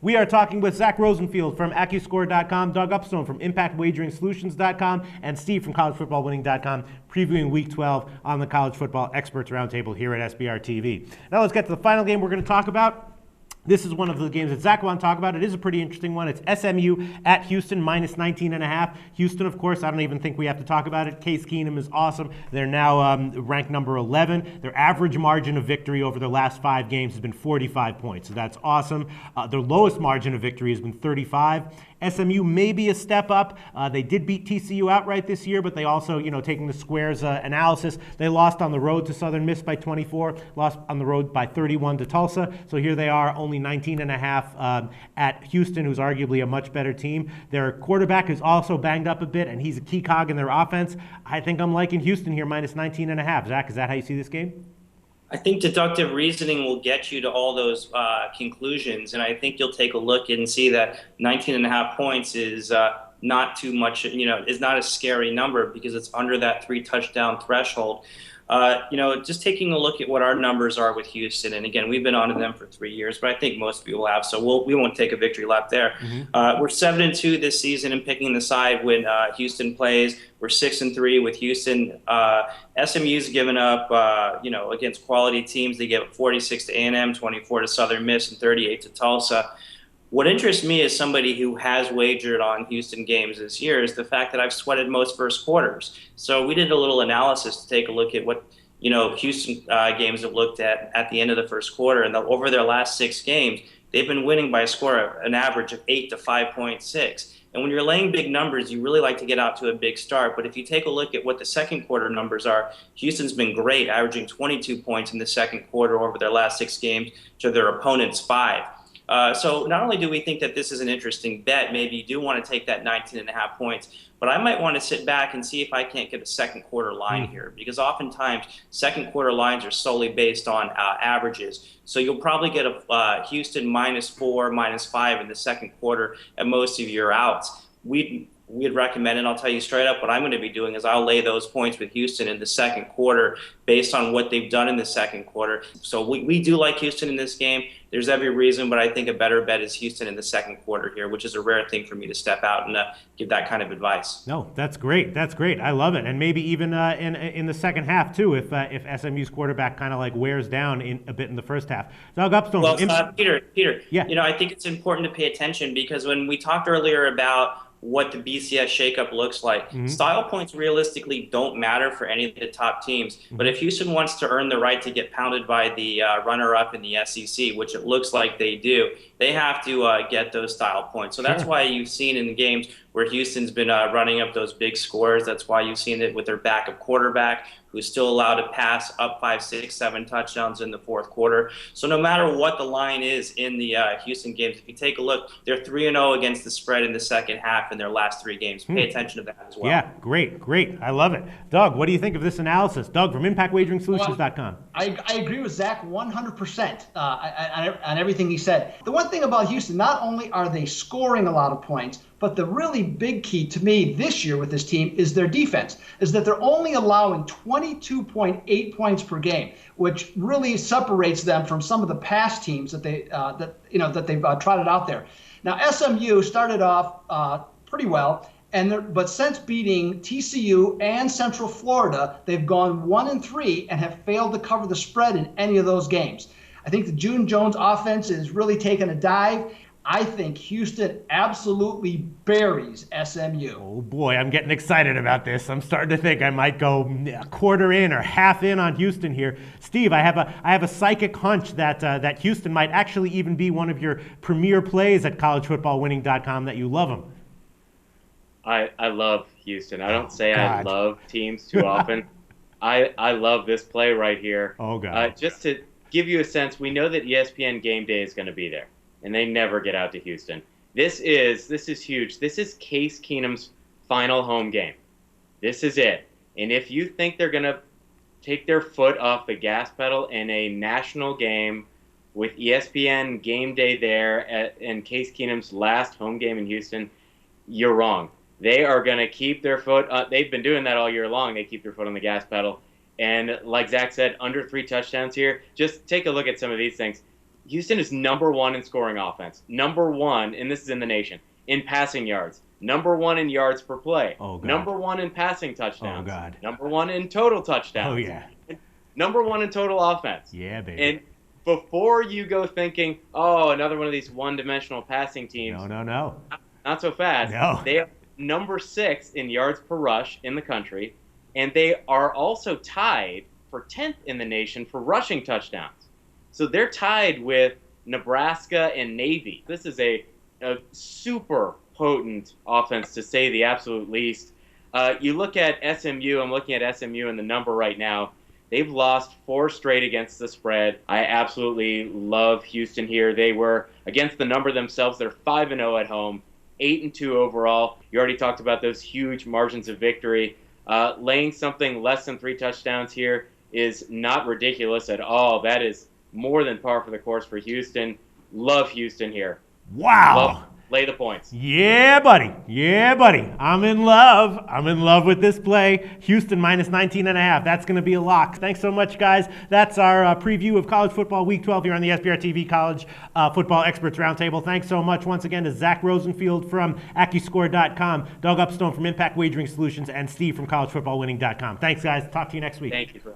We are talking with Zach Rosenfield from AccuScore.com, Doug Upstone from ImpactWageringSolutions.com, and Steve from CollegeFootballWinning.com, previewing Week 12 on the College Football Experts Roundtable here at SBRtv. Now let's get to the final game we're going to talk about. This is one of the games that Zach wanted to talk about. It is a pretty interesting one. It's SMU at Houston, minus 19.5. Houston, of course, I don't even think we have to talk about it. Case Keenum is awesome. They're now ranked number 11. Their average margin of victory over their last 5 games has been 45 points, so that's awesome. Their lowest margin of victory has been 35. SMU may be a step up. They did beat TCU outright this year, but they also, taking the squares analysis, they lost on the road to Southern Miss by 24, lost on the road by 31 to Tulsa. So here they are, only 19.5 at Houston, who's arguably a much better team. Their quarterback is also banged up a bit, and he's a key cog in their offense. I think I'm liking Houston here, minus 19.5. Zach, is that how you see this game? I think deductive reasoning will get you to all those conclusions, and I think you'll take a look and see that 19.5 points is not too much, is not a scary number because it's under that 3-touchdown threshold. Just taking a look at what our numbers are with Houston, and again, we've been on to them for 3 years, but I think most people have, so we won't take a victory lap there. We're 7-2 this season in picking the side when Houston plays. We're 6-3 with Houston. SMU's given up, against quality teams. They give up 46 to A&M, 24 to Southern Miss, and 38 to Tulsa. What interests me as somebody who has wagered on Houston games this year is the fact that I've sweated most first quarters. So we did a little analysis to take a look at what Houston games have looked at the end of the first quarter, and over their last 6 games, they've been winning by a score of an average of 8 to 5.6. And when you're laying big numbers, you really like to get out to a big start. But if you take a look at what the second quarter numbers are, Houston's been great, averaging 22 points in the second quarter over their last 6 games to their opponent's 5. So not only do we think that this is an interesting bet, maybe you do want to take that 19.5 points, but I might want to sit back and see if I can't get a second quarter line here, because oftentimes second quarter lines are solely based on averages. So you'll probably get a Houston -4, -5 in the second quarter at most of your outs. We'd recommend, and I'll tell you straight up, what I'm going to be doing is I'll lay those points with Houston in the second quarter based on what they've done in the second quarter. So we do like Houston in this game. There's every reason, but I think a better bet is Houston in the second quarter here, which is a rare thing for me to step out and give that kind of advice. No, that's great. That's great. I love it. And maybe even in the second half, too, if SMU's quarterback kind of like wears down a bit in the first half. Doug Upstone. Well, Peter, yeah. I think it's important to pay attention because when we talked earlier about what the BCS shakeup looks like. Style points realistically don't matter for any of the top teams. But if Houston wants to earn the right to get pounded by the runner-up in the SEC, which it looks like they do, they have to get those style points. So that's why you've seen in the games where Houston's been running up those big scores. That's why you've seen it with their backup quarterback, who's still allowed to pass up 5, 6, 7 touchdowns in the fourth quarter. So no matter what the line is in the Houston games, if you take a look, they're 3-0 against the spread in the second half in their last 3 games. Pay attention to that as well. Yeah, great. I love it. Doug, what do you think of this analysis? Doug from ImpactWageringSolutions.com. I agree with Zach 100% on everything he said. The one thing about Houston, not only are they scoring a lot of points, but the really big key to me this year with this team is their defense, is that they're only allowing 22.8 points per game, which really separates them from some of the past teams that they've trotted out there. Now, SMU started off pretty well, but since beating TCU and Central Florida, they've gone 1-3 and have failed to cover the spread in any of those games. I think the June Jones offense is really taking a dive. I think Houston absolutely buries SMU. Oh boy, I'm getting excited about this. I'm starting to think I might go a quarter in or half in on Houston here. Steve, I have a psychic hunch that Houston might actually even be one of your premier plays at collegefootballwinning.com, that you love them. I love Houston. I don't say I love teams too often. I love this play right here. Oh God. Just to give you a sense, we know that ESPN Game Day is going to be there, and they never get out to Houston. This is huge. This is Case Keenum's final home game. This is it. And if you think they're going to take their foot off the gas pedal in a national game with ESPN Game Day there and Case Keenum's last home game in Houston, you're wrong. They are going to keep their foot they've been doing that all year long. They keep their foot on the gas pedal. And like Zach said, under 3 touchdowns here. Just take a look at some of these things. Houston is number 1 in scoring offense, number 1, and this is in the nation, in passing yards, number 1 in yards per play, number 1 in passing touchdowns, number 1 in total touchdowns, Oh, yeah. number 1 in total offense. Yeah, baby. And before you go thinking, oh, another one of these one-dimensional passing teams. No. Not so fast. No. They are number 6 in yards per rush in the country, and they are also tied for 10th in the nation for rushing touchdowns. So they're tied with Nebraska and Navy. This is a super potent offense, to say the absolute least. You look at SMU. I'm looking at SMU and the number right now. They've lost 4 straight against the spread. I absolutely love Houston here. They were against the number themselves. They're 5-0 at home, 8-2 overall. You already talked about those huge margins of victory. Laying something less than 3 touchdowns here is not ridiculous at all. That is more than par for the course for Houston. Love Houston here. Wow. Lay the points. Yeah, buddy. I'm in love with this play. Houston minus 19.5. That's going to be a lock. Thanks so much, guys. That's our preview of college football week 12 here on the SBRtv College Football Experts Roundtable. Thanks so much once again to Zach Rosenfield from accuscore.com, Doug Upstone from Impact Wagering Solutions, and Steve from collegefootballwinning.com. Thanks, guys. Talk to you next week. Thank you for having me.